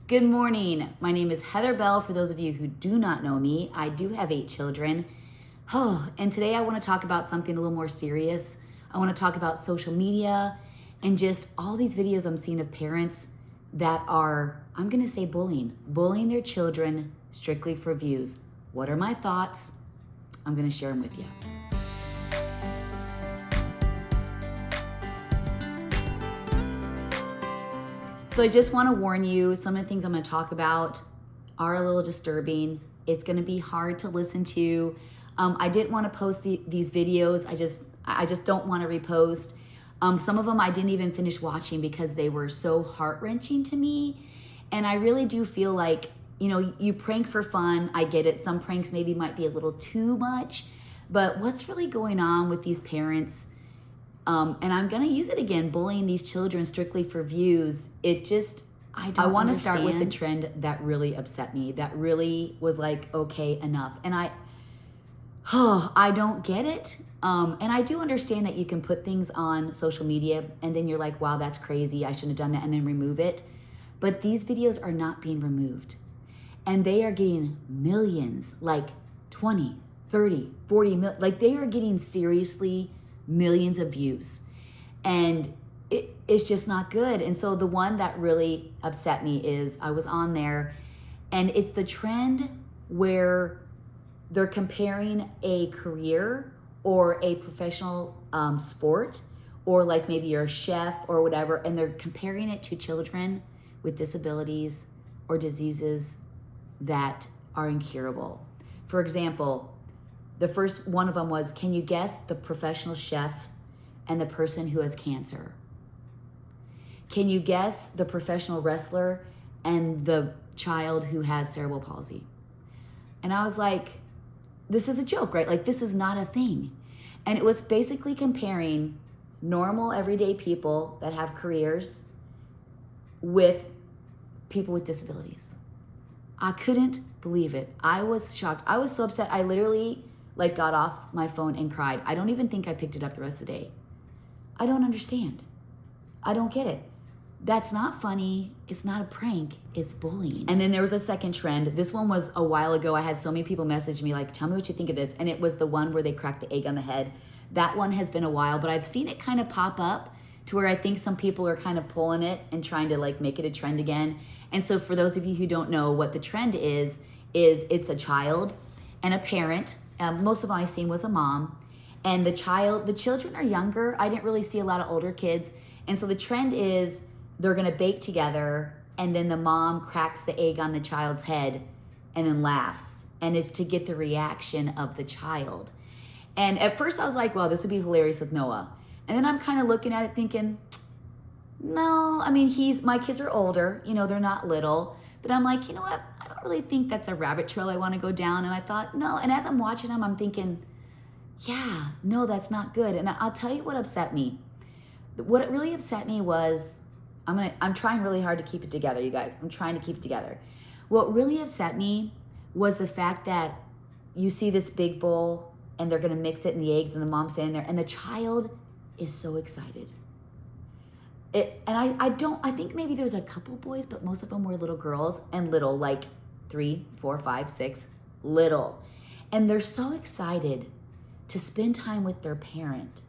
Good morning. My name is Heather Bell. For those of you who do not know me, I do have 8 children. And today I want to talk about something a little more serious. I want to talk about social media and just all these videos I'm seeing of parents that are, I'm going to say bullying their children strictly for views. What are my thoughts? I'm going to share them with you. So I just want to warn you, some of the things I'm going to talk about are a little disturbing. It's going to be hard to listen to. I didn't want to post these videos. I just don't want to repost. Some of them I didn't even finish watching because they were so heart-wrenching to me. And I really do feel like, you prank for fun. I get it. Some pranks maybe might be a little too much. But what's really going on with these parents? And I'm going to use it again, bullying these children strictly for views. I want to start with the trend that really upset me, that really was like, okay, enough. And I don't get it. And I do understand that you can put things on social media and then you're like, wow, that's crazy. I shouldn't have done that, and then remove it. But these videos are not being removed. And they are getting millions, like 20, 30, 40 million. Like they are getting seriously millions of views, and it's just not good. And so the one that really upset me is I was on there, and it's the trend where they're comparing a career or a professional sport, or like maybe you're a chef or whatever, and they're comparing it to children with disabilities or diseases that are incurable. For example, the first one of them was, can you guess the professional chef and the person who has cancer? Can you guess the professional wrestler and the child who has cerebral palsy? And I was like, this is a joke, right? Like, this is not a thing. And it was basically comparing normal, everyday people that have careers with people with disabilities. I couldn't believe it. I was shocked. I was so upset. I literally got off my phone and cried. I don't even think I picked it up the rest of the day. I don't understand. I don't get it. That's not funny. It's not a prank. It's bullying. And then there was a second trend. This one was a while ago. I had so many people message me like, tell me what you think of this. And it was the one where they cracked the egg on the head. That one has been a while, but I've seen it kind of pop up to where I think some people are kind of pulling it and trying to make it a trend again. And so for those of you who don't know what the trend is it's a child and a parent. Most of my scene was a mom, and the children are younger. I didn't really see a lot of older kids. And so the trend is they're going to bake together, and then the mom cracks the egg on the child's head and then laughs. And it's to get the reaction of the child. And at first I was like, well, this would be hilarious with Noah. And then I'm kind of looking at it thinking, no, I mean, my kids are older, they're not little. But I'm like, you know what? I don't really think that's a rabbit trail I want to go down. And I thought, no. And as I'm watching them, I'm thinking, yeah, no, that's not good. And I'll tell you what upset me. What really upset me was, I'm trying really hard to keep it together, you guys. I'm trying to keep it together. What really upset me was the fact that you see this big bowl and they're going to mix it in the eggs, and the mom's standing there and the child is so excited. I think maybe there's a couple boys, but most of them were little girls, and little, like 3, 4, 5, 6, little. And they're so excited to spend time with their parent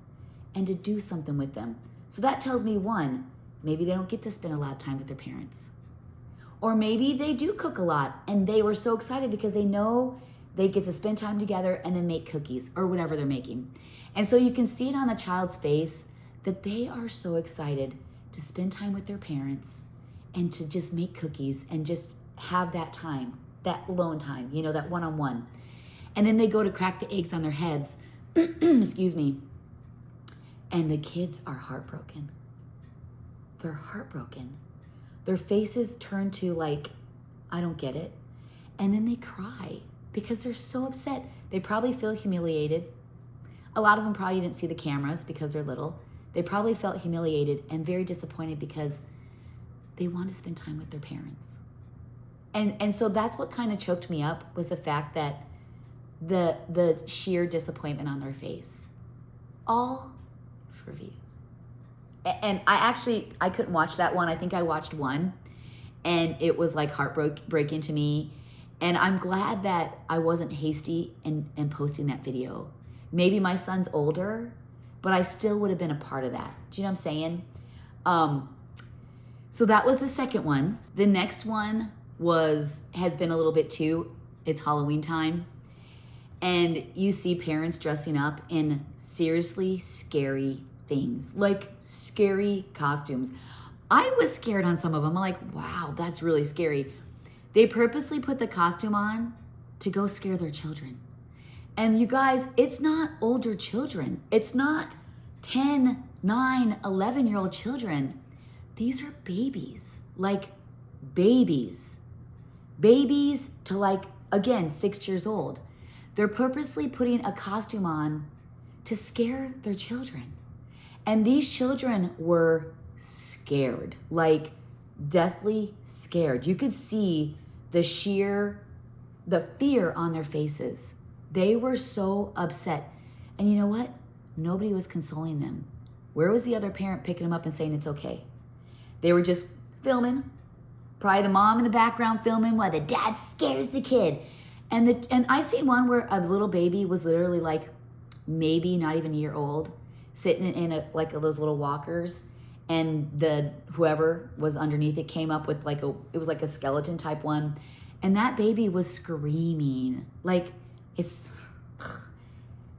and to do something with them. So that tells me, one, maybe they don't get to spend a lot of time with their parents. Or maybe they do cook a lot and they were so excited because they know they get to spend time together and then make cookies or whatever they're making. And so you can see it on the child's face that they are so excited to spend time with their parents and to just make cookies and just have that time, that alone time, that one-on-one. And then they go to crack the eggs on their heads, excuse me, and the kids are heartbroken. They're heartbroken. Their faces turn to I don't get it. And then they cry because they're so upset. They probably feel humiliated. A lot of them probably didn't see the cameras because they're little. They probably felt humiliated and very disappointed because they want to spend time with their parents. And so that's what kind of choked me up, was the fact that the sheer disappointment on their face. All for views. And I couldn't watch that one. I think I watched one. And it was like heartbreaking to me. And I'm glad that I wasn't hasty in posting that video. Maybe my son's older, but I still would have been a part of that. Do you know what I'm saying? So that was the second one. The next one has been a little bit too. It's Halloween time. And you see parents dressing up in seriously scary things, like scary costumes. I was scared on some of them. I'm like, wow, that's really scary. They purposely put the costume on to go scare their children. And you guys, it's not older children. It's not 10, 9, 11-year-old children. These are babies, like babies. Babies to like, again, 6 years old. They're purposely putting a costume on to scare their children. And these children were scared, like deathly scared. You could see the fear on their faces. They were so upset. And you know what? Nobody was consoling them. Where was the other parent picking them up and saying it's okay? They were just filming. Probably the mom in the background filming while the dad scares the kid. And I seen one where a little baby was literally like maybe not even a year old, sitting in like those little walkers, and whoever was underneath it came up with it was like a skeleton type one, and that baby was screaming, like it's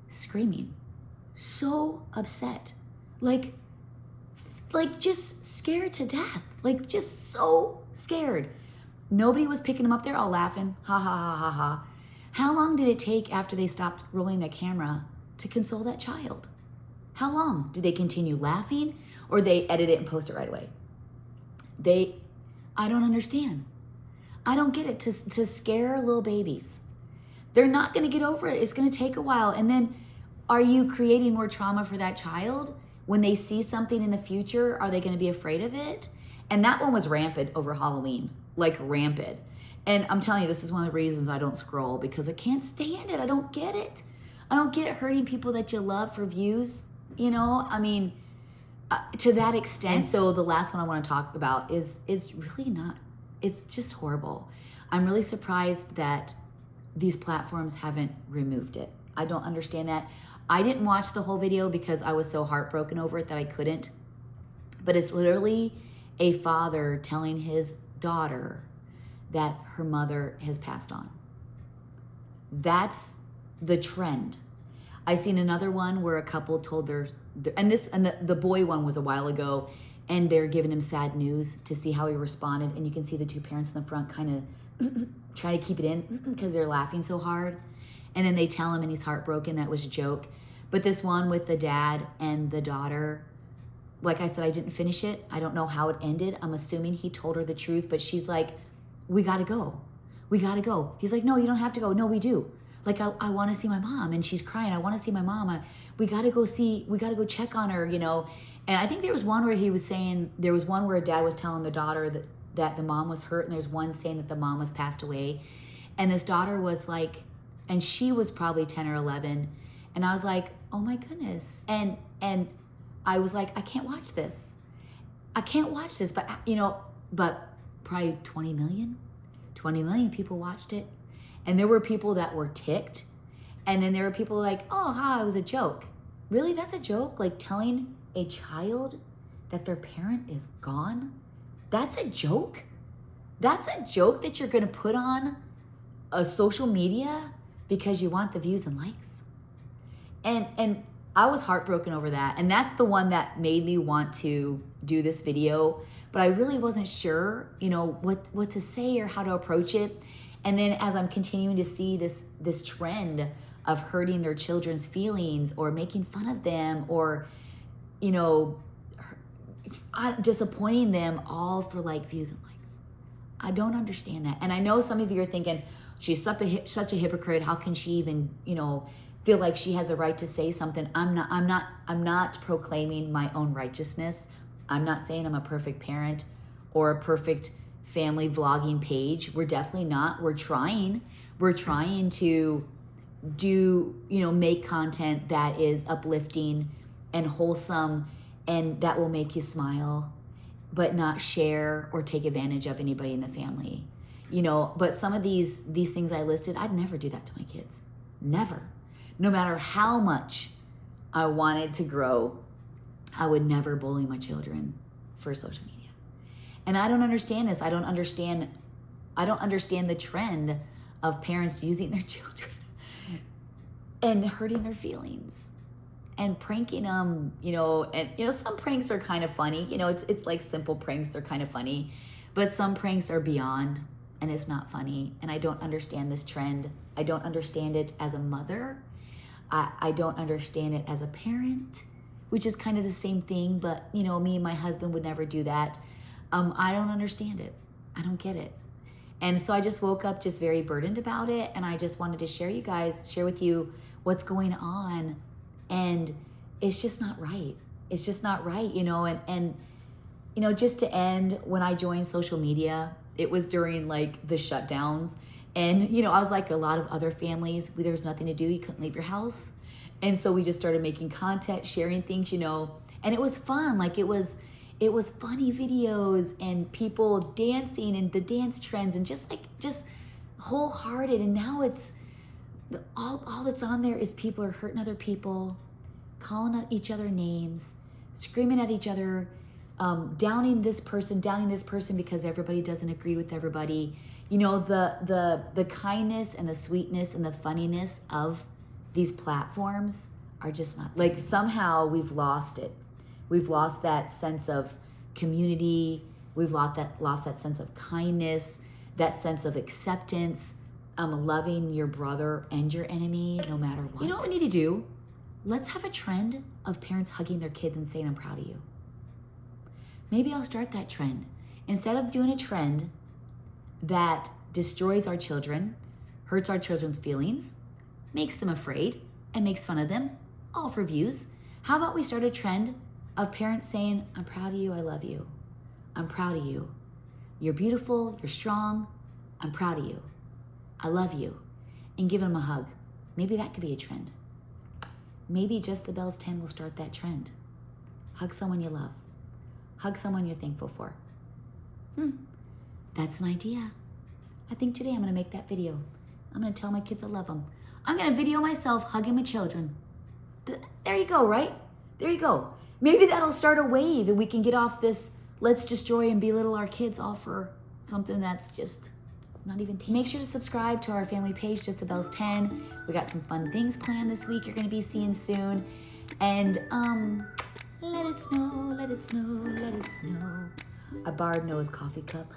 screaming, so upset, like just scared to death, like just so scared. Nobody was picking them up. They're all laughing. Ha ha ha ha ha. How long did it take after they stopped rolling the camera to console that child? How long? Did they continue laughing, or they edit it and post it right away? I don't understand. I don't get it. To scare little babies. They're not going to get over it. It's going to take a while. And then are you creating more trauma for that child? When they see something in the future, are they going to be afraid of it? And that one was rampant over Halloween. Like rampant. And I'm telling you, this is one of the reasons I don't scroll, because I can't stand it. I don't get it. I don't get hurting people that you love for views. You know, I mean, to that extent. So the last one I want to talk about is really not, it's just horrible. I'm really surprised that these platforms haven't removed it. I don't understand that. I didn't watch the whole video because I was so heartbroken over it that I couldn't. But it's literally a father telling his daughter that her mother has passed on. That's the trend. I seen another one where a couple told the boy one was a while ago, and they're giving him sad news to see how he responded, and you can see the two parents in the front kind of try to keep it in because they're laughing so hard, and then they tell him and he's heartbroken that was a joke. But this one with the dad and the daughter, like I said, I didn't finish it. I don't know how it ended. I'm assuming he told her the truth, but she's like, we gotta go. We gotta go. He's like, no, you don't have to go. No, we do. Like, I want to see my mom. And she's crying. I want to see my mom. We got to go check on her, you know. And I think there was one where he was saying, there was one where a dad was telling the daughter that the mom was hurt. And there's one saying that the mom was passed away. And this daughter was like, and she was probably 10 or 11. And I was like, oh my goodness. And I was like, I can't watch this. I can't watch this. But, you know, but probably 20 million people watched it. And there were people that were ticked. And then there were people like, oh, it was a joke. Really? That's a joke? Like telling a child that their parent is gone? That's a joke? That's a joke that you're going to put on a social media because you want the views and likes? And I was heartbroken over that. And that's the one that made me want to do this video. But I really wasn't sure, you know, what to say or how to approach it. And then as I'm continuing to see this trend of hurting their children's feelings or making fun of them or, you know, disappointing them all for like views and likes. I don't understand that. And I know some of you are thinking, she's such a hypocrite. How can she even, you know, feel like she has the right to say something? I'm not proclaiming my own righteousness. I'm not saying I'm a perfect parent or a perfect family vlogging page. We're definitely not. We're trying to do, you know, make content that is uplifting and wholesome and that will make you smile but not share or take advantage of anybody in the family. You know, but some of these things I listed, I'd never do that to my kids. Never. No matter how much I wanted to grow, I would never bully my children for social media. And I don't understand this. I don't understand the trend of parents using their children and hurting their feelings and pranking them, you know, and you know, some pranks are kind of funny. You know, it's like simple pranks, they're kind of funny, but some pranks are beyond and it's not funny. And I don't understand this trend. I don't understand it as a mother. I don't understand it as a parent, which is kind of the same thing, but you know, me and my husband would never do that. I don't understand it. I don't get it. And so I just woke up just very burdened about it. And I just wanted to share with you what's going on. And it's just not right. It's just not right, you know, and you know, just to end, when I joined social media, it was during like the shutdowns. And, you know, I was like a lot of other families, there was nothing to do. You couldn't leave your house. And so we just started making content, sharing things, you know, and it was fun. Like it was funny videos and people dancing and the dance trends and just wholehearted. And now it's all that's on there is people are hurting other people, calling out each other names, screaming at each other, downing this person because everybody doesn't agree with everybody. You know, the kindness and the sweetness and the funniness of these platforms are just not, like, somehow we've lost it. We've lost that sense of community. We've lost that sense of kindness, that sense of acceptance, loving your brother and your enemy no matter what. You know what we need to do? Let's have a trend of parents hugging their kids and saying, I'm proud of you. Maybe I'll start that trend. Instead of doing a trend that destroys our children, hurts our children's feelings, makes them afraid, and makes fun of them, all for views, how about we start a trend of parents saying, I'm proud of you, I love you. I'm proud of you. You're beautiful, you're strong, I'm proud of you. I love you. And give them a hug. Maybe that could be a trend. Maybe just the Bells 10 will start that trend. Hug someone you love. Hug someone you're thankful for. That's an idea. I think today I'm gonna make that video. I'm gonna tell my kids I love them. I'm gonna video myself hugging my children. There you go, right? There you go. Maybe that'll start a wave and we can get off this let's destroy and belittle our kids all for something that's just not even tangible. Make sure to subscribe to our family page, Just the Bells 10. We got some fun things planned this week you're gonna be seeing soon. And let it snow, let it snow, let it snow. I borrowed Noah's coffee cup.